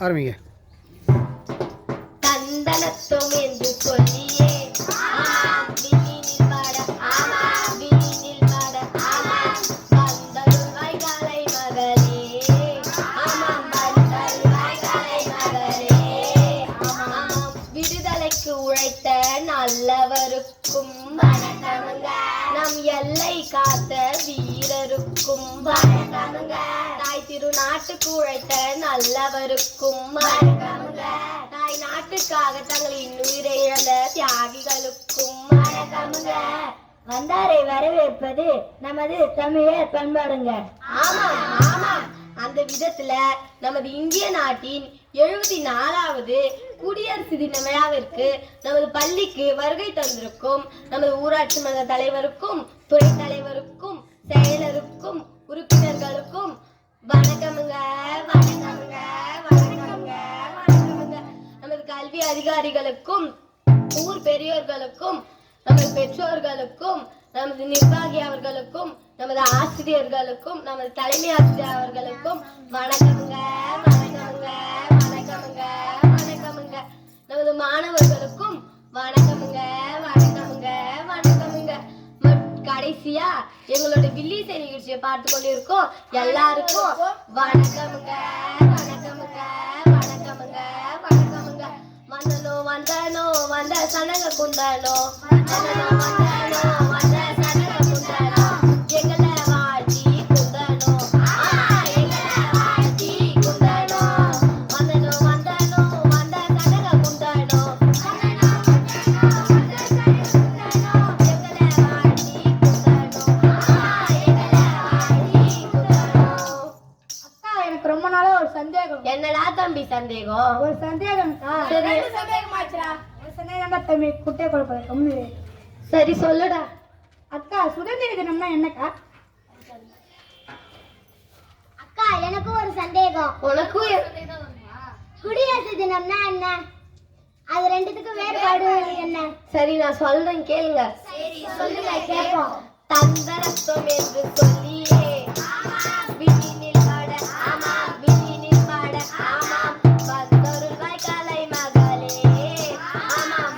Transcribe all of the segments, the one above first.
ஆரம்பிங்க. தந்தனத்தும் என்று சொல்லியே விடுதலைக்கு உழைத்த நல்லவருக்கும் நம் எல்லை காத்த வீரருக்கும் தாய் திருநாட்டுக்கு உழைத்த நல்லவருக்கும் தாய் நாட்டுக்காக தங்களின் உயிரை இழந்த தியாகிகளுக்கும் வந்தாரை வரவேற்பது நமது தமிழர் பண்பாடுங்க. ஆமாம் ஆமாம். அந்த விதத்துல நமது இந்திய நாட்டின் 74வது குடியரசு தின விழாவிற்கு நமது பள்ளிக்கு வருகை தந்திருக்கும் நமது ஊராட்சி மன்ற தலைவருக்கும் துறை தலைவருக்கும் செயலருக்கும் உறுப்பினர்களுக்கும் வணக்கமுங்க வணக்கமுங்க வணக்கமுங்க வணக்கமுங்க. நமது கல்வி அதிகாரிகளுக்கும் ஊர் பெரியோர்களுக்கும் நமது பெற்றோர்களுக்கும் நமது நிர்வாகி அவர்களுக்கும் நமது ஆசிரியர்களுக்கும் நமது தலைமை ஆசிரியர் அவர்களுக்கும் வணக்கமுங்க வணக்கமுங்க வணக்கமுங்க வணக்கமுங்க. நமது மாணவர்களுக்கும் வணக்கமுங்க வணக்கமுங்க வணக்கமுங்க. கடைசியா எங்களோட வில்லிசை நிகழ்ச்சியை பார்த்து கொண்டிருக்கோம் எல்லாருக்கும் வணக்கமுங்க வணக்கமுங்க வணக்கமுங்க வணக்கமுங்க. வந்தனோ வந்தனோ வந்த சனக குந்தனோ வந்தனோ வந்தனோ வந்த சனக குந்தனோ எங்களை வாழ்த்தி குந்தனோ எங்களை வாழ்த்தி குந்தனோ வந்தனோ வந்தனோ வந்த சனக குந்தனோ எங்களை வாழ்த்தி குந்தனோ எங்களை வாழ்த்தி குந்தனோ. அக்கா, எனக்கு ரொம்ப நாளா ஒரு சந்தேகம். என்னடா தம்பி சந்தேகம்? ஒரு சந்தேகம். சரி ஒரு சந்தேகம் தம்பி குட்டை குழப்பம். சரி சொல்லுடா. அக்கா, சுதந்திர தினம்னா என்னக்கா? அக்கா, எனக்கு ஒரு சந்தேகம். உனக்கும் குடியரசு தினம்னா என்ன? அது ரெண்டுத்துக்கும் வேறுபாடு என்ன? சரி நான் சொல்றேன் கேளுங்க. சொல்லுங்க, கேட்போம். தந்தரத்துவம் என்று சொல்லியே விண்ணில் பாட விண்ணில் பாட வந்தருள்வாய் கலை மகளே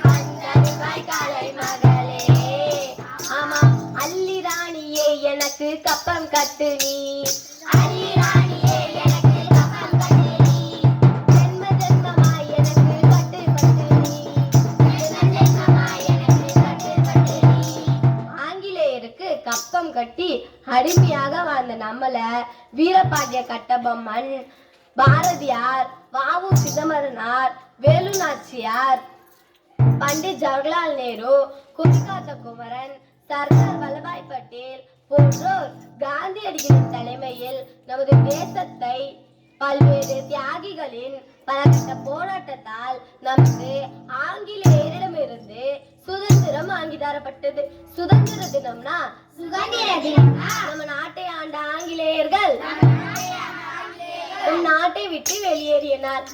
வந்தருள்வாய் கலை மகளே அள்ளி ராணியே எனக்கு கப்பம் கட்டு நீ அள்ளி ராணியே எனக்கு கப்பம் கட்டு நீ ஜென்ம ஜென்மமாய் எனக்கு கட்டு பட்டு நீ ஜென்ம ஜென்மமாய் எனக்கு கட்டு பட்டு நீ. ஆங்கிலேயருக்கு கப்பம் கட்டி அடிமையாக வாழ்ந்த நம்மள வீரபாண்டிய கட்டபொம்மன், பாரதியார், வ.உ. சிதம்பரனார், வேலு நாச்சியார், பண்டிட் ஜவஹர்லால் நேரு, கொடிகாத்த குமரன், சர்தார் வல்லபாய் பட்டேல் போன்றோர் காந்தியடிகளின் தலைமையில் நமது தேசத்தை பல்வேறு தியாகிகளின் பலகட்ட போராட்டத்தால் நமக்கு ஆங்கிலேயரிடமிருந்து சுதந்திரம் வாங்கி தரப்பட்டது. சுதந்திர தினம்னா நம்ம நாட்டை ஆண்ட ஆங்கிலேயர்கள் நம் நாட்டை விட்டு வெளியேறிய நாள்,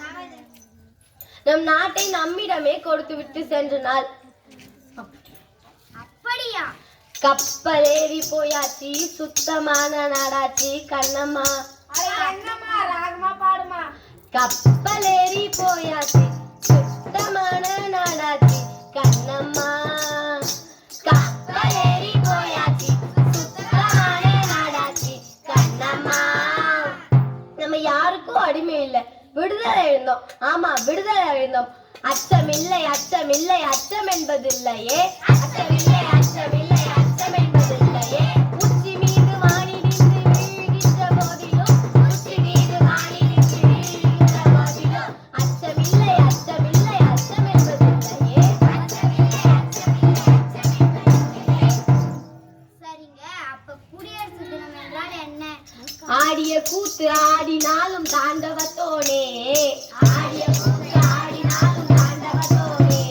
நம் நாட்டை நம்மிடமே கொடுத்து விட்டு சென்ற நாள். அப்படியா? கப்பலேறி போயாச்சு சுத்தமான நாடாச்சு கண்ணம்மா. கப்பலேறி போயாச்சு சுத்தமான நாடாச்சு கண்ணம்மா. கப்பலேறி போயாச்சு சுத்தமான நாடாச்சு கண்ணம்மா. நம்ம யாருக்கும் அடிமை இல்லை, விடுதலை எழுந்தோம். ஆமா, விடுதலை எழுந்தோம். அச்சமில்லை அச்சமில்லை அச்சம் என்பதில்லையே, அச்சமில்லை அச்சமில்லை அச்சம் என்பதில்லையே. உச்சி மீது வாணி நின்று வீழ்கின்ற போதிலும் உச்சி மீது வாணி நின்று வீழ்கின்ற போதிலும் அச்சமில்லை அச்சமில்லை அச்சம் என்பதில்லையே, அச்சமில்லை அச்சமில்லை அச்சம் என்பதில்லையே. சரிங்க, அப்ப குடியரசு தினம் என்றால் என்ன? ஆடிய கூத்து ஆடினாலும் தாண்டவத்தோனே, ஆடிய கூத்து ஆடினாலும் தாண்டவத்தோனே,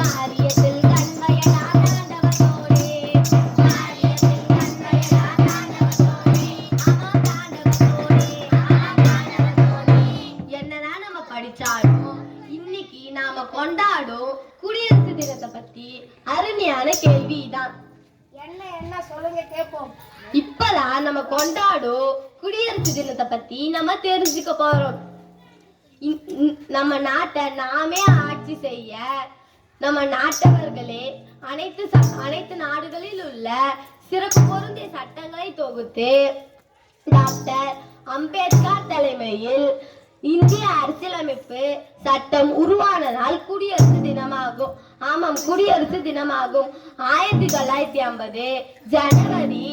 காரியத்தில் கண்மையடா தாண்டவத்தோனே, காரியத்தில் கண்மையடா தாண்டவத்தோனே, ஆமா தாண்டவத்தோனே, ஆமா தாண்டவத்தோனே. என்னதான் நம்ம படிச்சாலும் இன்னைக்கு நாம கொண்டாடும் குடியரசு தினத்தை பத்தி அருமையான கேள்விதான். என்ன சொல்லுங்க, கேட்போம். இப்பதான் நம்ம கொண்டாடும் குடியரசு தினத்தை பத்தி நம்ம தெரிஞ்சுக்க போறோம். நம்ம நாட்டை நாமே ஆட்சி செய்ய நம்ம நாட்டவர்களே அனைத்து நாடுகளில் உள்ள சிறப்பு பொருந்திய சட்டங்களை தொகுத்து டாக்டர் அம்பேத்கர் தலைமையில் இந்திய அரசியலமைப்பு சட்டம் உருவான நாள் குடியரசு தினமாகும். ஆமாம், குடியரசு தினமாகும். 1950 ஜனவரி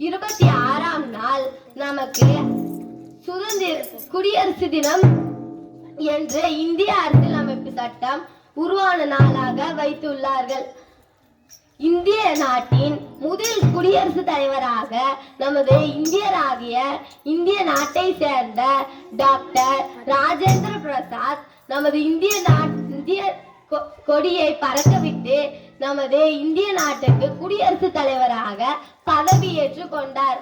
26ஆம் நாள் நமக்கு குடியரசு தினம் என்று இந்திய அரசியலமைப்பு சட்டம் உருவான நாளாக வைத்துள்ளார்கள். இந்திய நாட்டின் முதல் குடியரசுத் தலைவராக நமது இந்தியராகிய இந்திய நாட்டை சேர்ந்த டாக்டர் ராஜேந்திர பிரசாத் நமது இந்திய கொடியை பறக்கவிட்டு நமது இந்திய நாட்டுக்கு குடியரசுத் தலைவராக பதவியேற்றுக் கொண்டார்.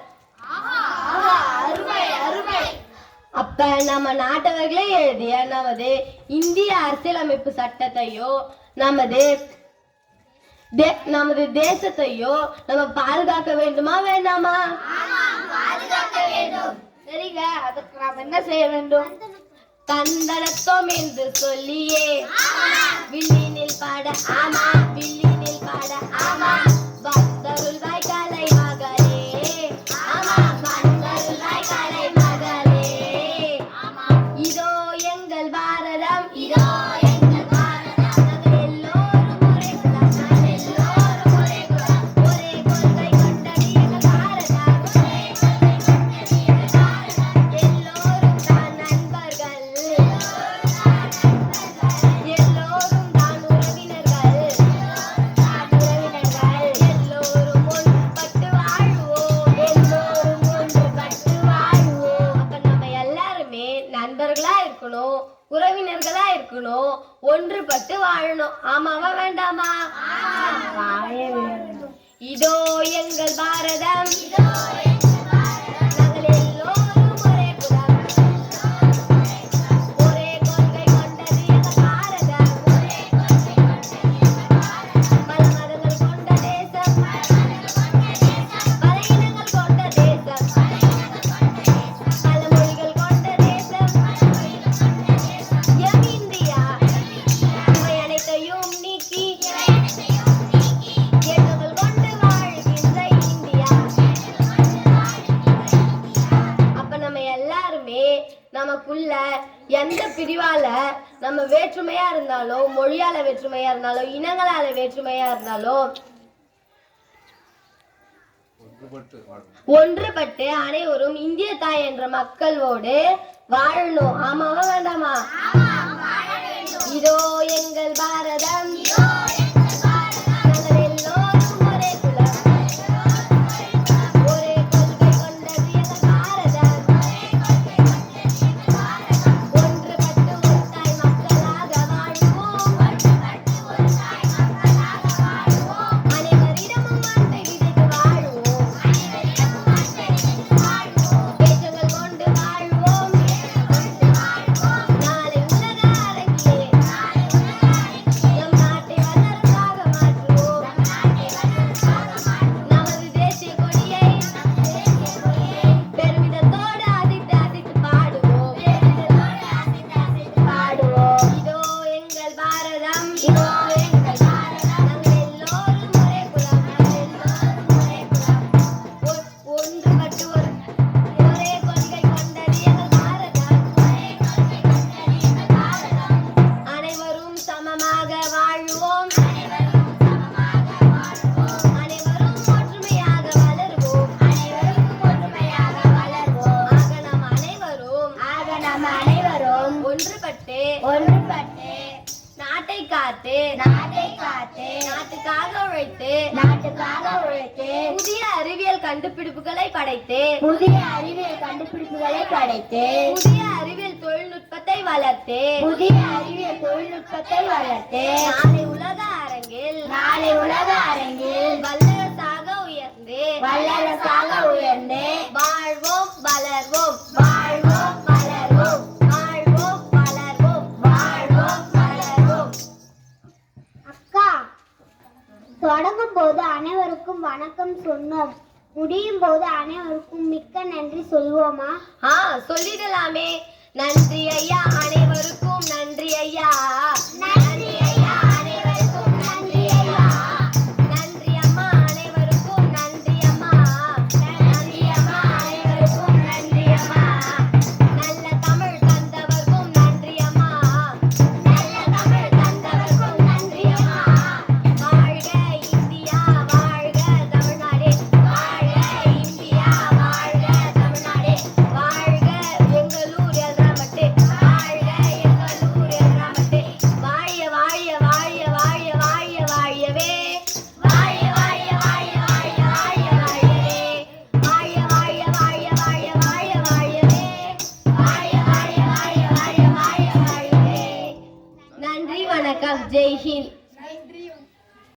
அப்ப நம்ம நாட்டவர்களே எழுதிய நமது இந்திய அரசியலமைப்பு சட்டத்தையோ நமது தேசத்தையோ நம்ம பாதுகாக்க வேண்டுமா வேண்டாமா? சரிங்க, அதுக்கு நாம் என்ன செய்ய வேண்டும்? தந்தனத்தோம் என்று சொல்லியே வில்லினில் பாட ஆமா, வில்லினில் பாட ஆமா, பக்தருள்வாய் கலை மகளே ஆமா, பக்தருள்வாய் கலை மகளே இதோ எங்கள் பாரதம், இதோ உறவினர்களா இருக்கணும், ஒன்றுபட்டு வாழணும். ஆமாவா வேண்டாமா? இதோ எங்கள் பாரதம், நாங்கள் எல்லோரும் ஒரே குலம், ஒரே கொள்கை கொண்டது எங்கள் பாரதம், பல மதங்கள் கொண்ட தேசம், பல இனங்கள் கொண்ட தேசம், பல மொழிகள் கொண்ட தேசம் இந்தியா. இவை அனைத்தையும் நீக்கி எண்ணங்கள் கொண்டு வாழ்கின்ற இந்தியா. அப்ப நம்ம எல்லாருமே நமக்குள்ள எந்த பிரிவால நம்ம வேற்றுமையா இருந்தாலும், மொழியால வேற்றுமையா இருந்தாலும், இனங்களால வேற்றுமையா இருந்தாலும் ஒன்றுபட்டு அனைவரும் இந்திய தாய் என்ற மக்களோடு வாழணும். ஆமாவா வேண்டாமா? இதோ எங்கள் பாரதம், நாங்கள் எல்லோரும் ஒரே குலம், ஒரே கொள்கை கொண்டது எங்கள் பாரதம், ஒன்றுபட்டு ஒரு தாய் மக்களாக வாழ்வோம், அனைவரிடமும் அன்பை விதைத்து வாழ்வோம், ஏற்றங்கள் கொண்டு வாழ்வோம், நாளை உலக அரங்கிலே நம் நாட்டை வல்லரசாக மாற்றுவோம், நமது தேசிய கொடியை பெருமிதத்தோடு அசைத்து பாடுவோம். இதோ எங்கள் பாரதம், இதோ எங்கள் பாரதம், நாங்கள் எல்லோரும் ஒரே குலம், ஒன்றுபட்டு ஒரே கொள்கை கொண்டது எங்கள் பாரதம், அனைவரும் சமமாக வாழ்வோம், அனைவரும் ஒற்றுமையாக வளருவோம், ஆக நாம் அனைவரும் ஒன்றுபட்டு நாட்டை காத்து நாட்டுக்காக உழைத்து புதிய அறிவியல் கண்டுபிடிப்புகளை படைத்து புதிய அறிவியல் தொழில்நுட்பத்தை வளர்த்து நாளை உலக அரங்கில் வல்லரசாக உயர்ந்து வாழ்வோம் வளர்வோம், வாழ்வோம் வளர்வோம், வாழ்வோம் வளர்வோம், வாழ்வோம் வளர்வோம். அக்கா, தொடங்கும் போது அனைவருக்கும் வணக்கம் சொன்னோம், முடியும் போது அனைவருக்கும் மிக்க நன்றி சொல்வோமா? சொல்லிடலாமே. நன்றி ஐயா, அனைவரும்